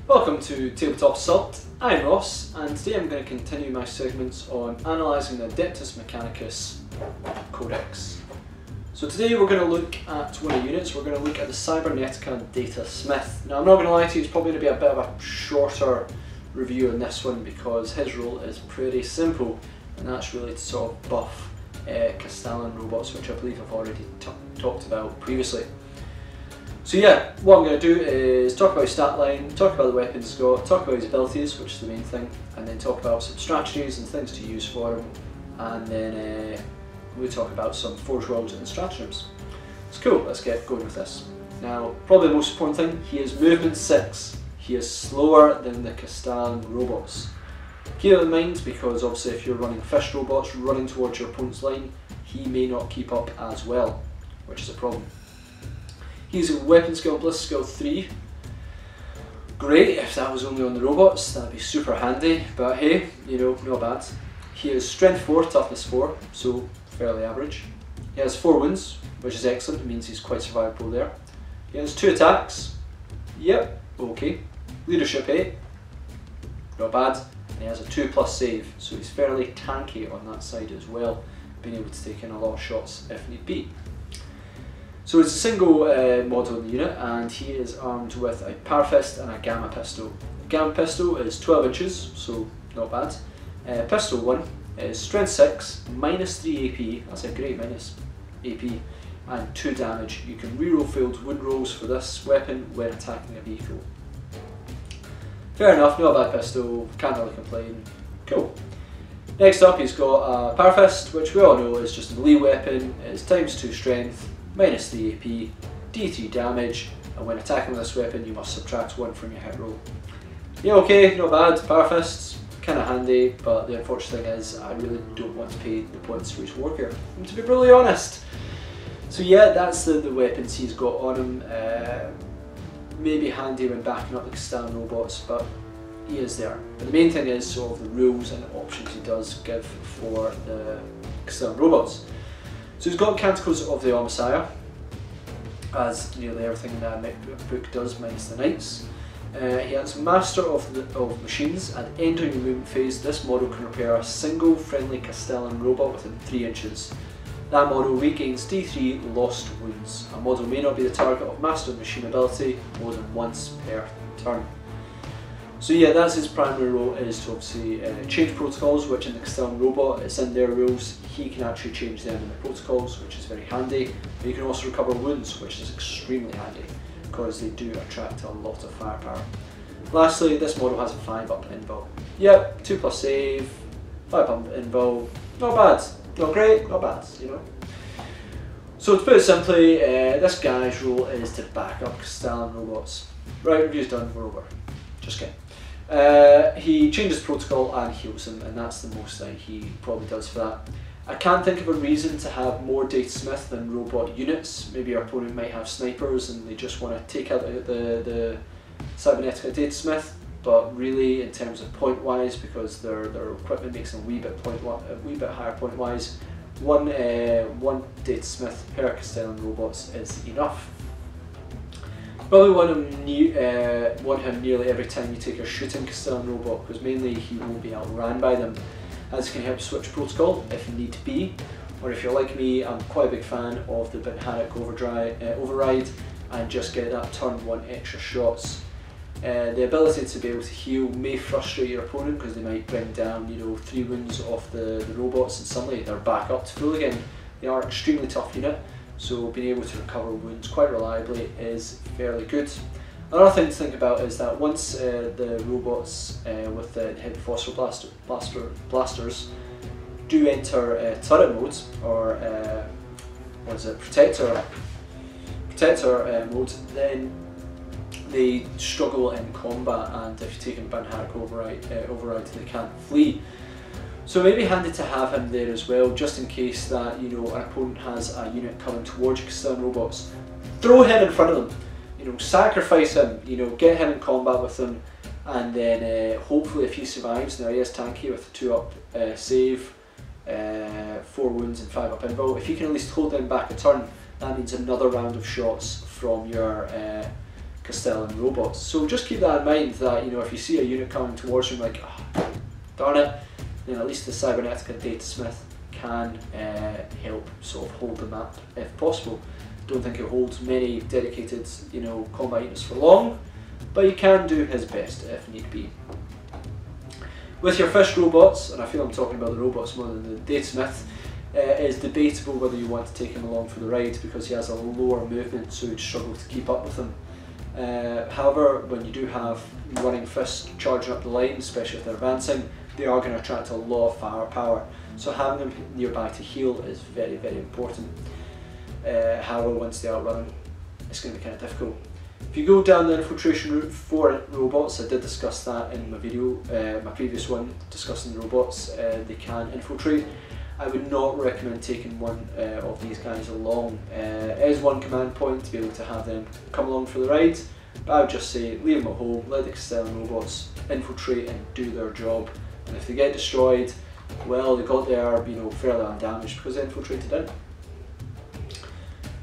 Welcome to Tabletop Assault. I'm Ross, and today I'm going to continue my segments on analysing the Adeptus Mechanicus codex. So today we're going to look at one of the units. We're going to look at the Cybernetica Datasmith. Now I'm not going to lie to you, it's probably going to be a bit of a shorter review on this one because his role is pretty simple, and that's really to sort of buff Castellan robots, which I believe I've already talked about previously. So yeah, what I'm going to do is talk about his stat line, talk about the weapons he's got, talk about his abilities, which is the main thing, and then talk about some strategies and things to use for him, and then we'll talk about some forge worlds and stratagems. It's cool, let's get going with this. Now, probably the most important thing, he is movement 6. He is slower than the Castellan robots. Keep that in mind because obviously if you're running fist robots running towards your opponent's line, he may not keep up as well, which is a problem. He's a weapon skill, bliss skill 3. Great, if that was only on the robots, that'd be super handy, but hey, you know, not bad. He has strength 4, toughness 4, so fairly average. He has 4 wounds, which is excellent, it means he's quite survivable there. He has 2 attacks, yep, okay. Leadership 8, not bad, and he has a 2+ save, so he's fairly tanky on that side as well, being able to take in a lot of shots if need be. So it's a single model in the unit, and he is armed with a power fist and a gamma pistol. The gamma pistol is 12 inches, so not bad. Pistol 1 is strength 6, minus 3 AP, that's a great minus AP, and 2 damage. You can reroll failed wound rolls for this weapon when attacking a vehicle. Fair enough, not a bad pistol, can't really complain, cool. Next up he's got a power fist, which we all know is just a melee weapon, it's ×2 strength, minus 3 AP, D3 damage, and when attacking with this weapon you must subtract 1 from your hit roll. Yeah, okay, not bad, power fists, kinda handy, but the unfortunate thing is I really don't want to pay the points for each wargear, to be brutally honest. So yeah, that's the weapons he's got on him. Maybe handy when backing up the Castellan robots, but he is there. But the main thing is sort of the rules and the options he does give for the Castellan robots. So he's got Canticles of the Messiah, as nearly everything in that book does, minus the Knights. He has Master of Machines. At the end of your movement phase, this model can repair a single friendly Castellan robot within 3 inches. That model regains D3 lost wounds. A model may not be the target of Master of Machine ability more than once per turn. So yeah, that's his primary role, is to obviously change protocols, which in the Castellan robot, it's in their rules, he can actually change them in the protocols, which is very handy. But you can also recover wounds, which is extremely handy, because they do attract a lot of firepower. Lastly, this model has a 5-up invul. Yep, 2+ save, 5-up invul, not bad, not great, not bad, you know. So to put it simply, this guy's role is to back up Castellan robots. Right, review's done, we're over. Just kidding. He changes protocol and heals them, and that's the most that he probably does for that. I can't think of a reason to have more Datasmith than robot units. Maybe our opponent might have snipers and they just want to take out the Cybernetica Datasmith, but really in terms of point wise, because their equipment makes them a wee bit higher point wise, one Datasmith per Castellan robots is enough. Probably want him nearly every time you take a shooting Castellan robot, because mainly he won't be outran by them, as he can help switch protocol if need be, or if you're like me, I'm quite a big fan of the Mechanic override and just get that turn 1 extra shots. The ability to be able to heal may frustrate your opponent because they might bring down, you know, 3 wounds off the robots and suddenly they're back up to full again. They are an extremely tough unit, so being able to recover wounds quite reliably is fairly good. Another thing to think about is that once the robots with the heavy phosphor blasters do enter turret mode, or what is it, protector mode, then they struggle in combat, and if you take a Mechanic override, they can't flee. So it may be handy to have him there as well, just in case that, you know, an opponent has a unit coming towards Castellan robots. Throw him in front of them, you know, sacrifice him, you know, get him in combat with them, and then hopefully if he survives, now he is tanky with a 2-up save, 4 wounds and 5-up invul, if you can at least hold them back a turn, that means another round of shots from your Castellan robots. So just keep that in mind, that if you see a unit coming towards you and like, oh, darn it, then at least the Cybernetica Datasmith can help sort of hold the map if possible. Don't think it holds many dedicated combat units for long, but he can do his best if need be. With your first robots, and I feel I'm talking about the robots more than the Datasmith, it is debatable whether you want to take him along for the ride because he has a lower movement, so you'd struggle to keep up with him. However, when you do have running fists charging up the line, especially if they're advancing, they are going to attract a lot of firepower. So having them nearby to heal is very, very important. However, once they are running, it's going to be kind of difficult. If you go down the infiltration route for robots, I did discuss that in my video, my previous one, discussing the robots, they can infiltrate. I would not recommend taking one of these guys along. It is one command point to be able to have them come along for the ride, but I would just say leave them at home, let the Castellan robots infiltrate and do their job, and if they get destroyed, well, they got there fairly undamaged because they infiltrated in.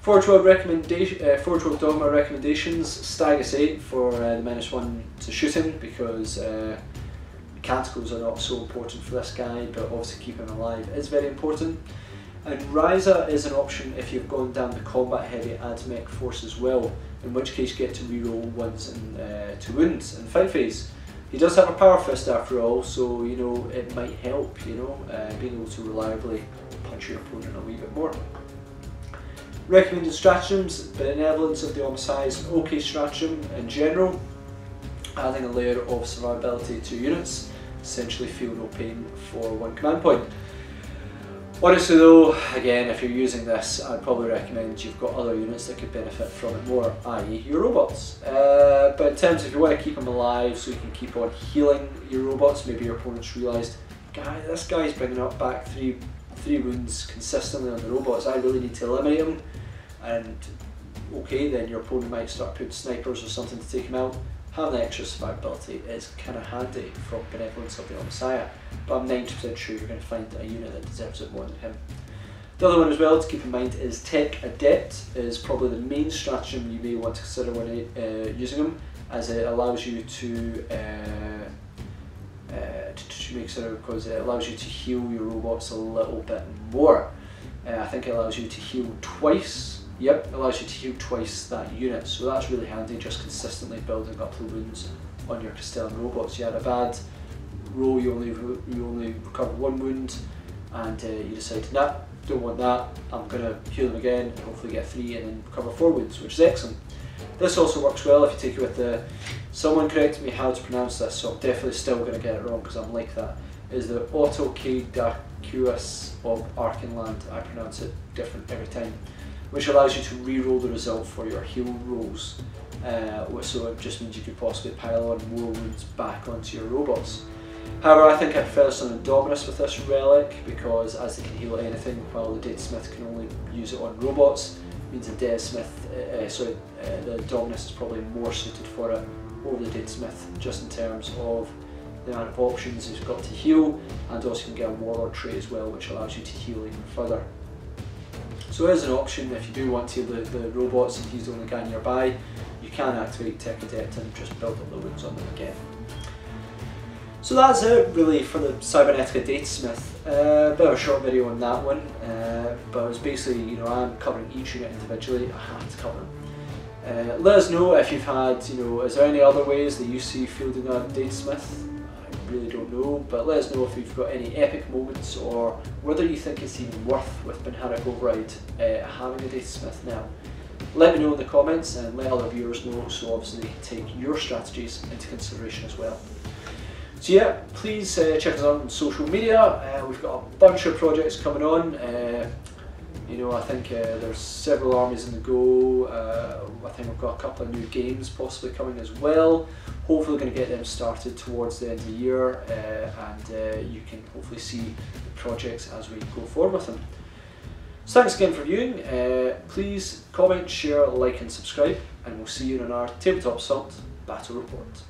412 Dogma recommendations: Stagus 8 for the -1 to shooting, because mechanicals are not so important for this guy, but obviously keeping him alive is very important. And Ryza is an option if you've gone down the combat heavy Admech force as well, in which case you get to reroll once and 2 wounds in fight phase. He does have a power fist after all, so it might help, being able to reliably punch your opponent a wee bit more. Recommended stratagems: Benevolence of the Omnissiah is an okay stratagem in general, adding a layer of survivability to units, essentially feel no pain for 1 command point. Honestly though, again, if you're using this, I'd probably recommend you've got other units that could benefit from it more, i.e. your robots. But in terms of if you want to keep them alive so you can keep on healing your robots, maybe your opponent's realised, this guy's bringing up back three wounds consistently on the robots, I really need to eliminate him, and okay, then your opponent might start putting snipers or something to take him out. Having the extra survivability is kind of handy from Benevolence of the Omnissiah, but I'm 90% sure you're going to find a unit that deserves it more than him. The other one as well to keep in mind is Tech Adept is probably the main stratagem you may want to consider when using him, as it allows you to because it allows you to heal your robots a little bit more. I think it allows you to heal twice. Yep, it allows you to heal twice that unit, so that's really handy, just consistently building up the wounds on your Castellan robots. You had a bad roll, you only recover 1 wound, and you decide, nah, don't want that, I'm going to heal them again and hopefully get 3 and then recover 4 wounds, which is excellent. This also works well if you take it with the, someone corrected me how to pronounce this, so I'm definitely still going to get it wrong because I'm like that, is the Autokadakuas of Arkenland. I pronounce it different every time, which allows you to re-roll the result for your heal rolls. So it just means you could possibly pile on more wounds back onto your robots. However, I think I prefer this on the Dominus with this relic, because as they can heal anything, while the Datasmith can only use it on robots, means the the Dominus is probably more suited for it over the Datasmith, just in terms of the amount of options he's got to heal, and also you can get a Warlord trait as well, which allows you to heal even further. So it is an option if you do want to heal the robots and he's the only guy nearby, you can activate Tech Adept and just build up the wounds on them again. So that's it really for the Cybernetica Datasmith. Bit of a short video on that one, but it was basically, I'm covering each unit individually, I have to cover them. Let us know if you've had, is there any other ways that you see fielding a Datasmith? I really don't know, but let us know if you've got any epic moments, or whether you think it's even worth, with Benharic Override, having a Datasmith now. Let me know in the comments and let other viewers know, so obviously they can take your strategies into consideration as well. So yeah, please check us out on social media. We've got a bunch of projects coming on. I think there's several armies in the go. I think we've got a couple of new games possibly coming as well. Hopefully we're going to get them started towards the end of the year, and you can hopefully see the projects as we go forward with them. So thanks again for viewing. Please comment, share, like and subscribe, and we'll see you in our Tabletop Assault Battle Report.